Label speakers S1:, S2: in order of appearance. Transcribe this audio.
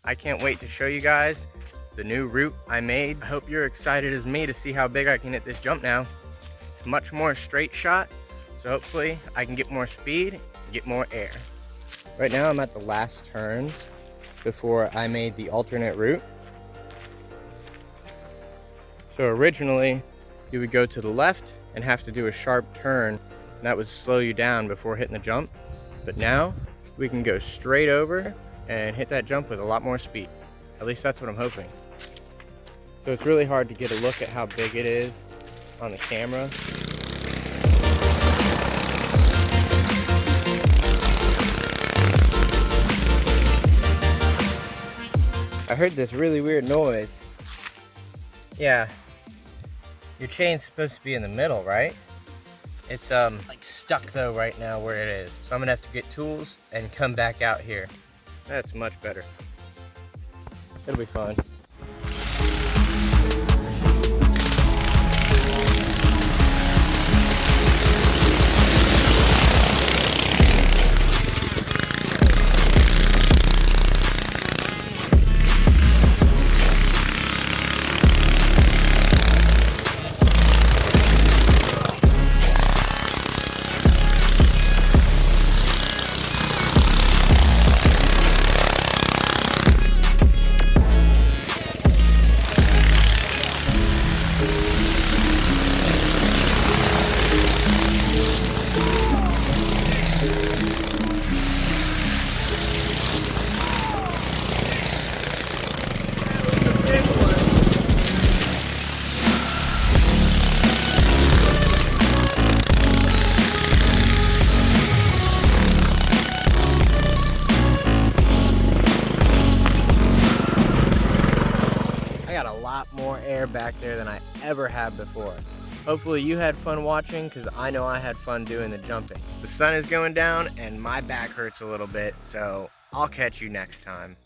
S1: I can't wait to show you guys the new route I made. I hope you're excited as me to see how big I can hit this jump now. It's much more straight shot, so hopefully I can get more speed and get more air. Right now I'm at the last turns before I made the alternate route. So originally you would go to the left and have to do a sharp turn, and that would slow you down before hitting the jump. But now we can go straight over and hit that jump with a lot more speed. At least that's what I'm hoping. So it's really hard to get a look at how big it is on the camera. I heard this really weird noise. Yeah, your chain's supposed to be in the middle, right? It's like stuck though right now where it is. So I'm gonna have to get tools and come back out here. That's much better. It'll be fun. More air back there than I ever have before. Hopefully you had fun watching, because I know I had fun doing the jumping. The sun is going down and my back hurts a little bit, so I'll catch you next time.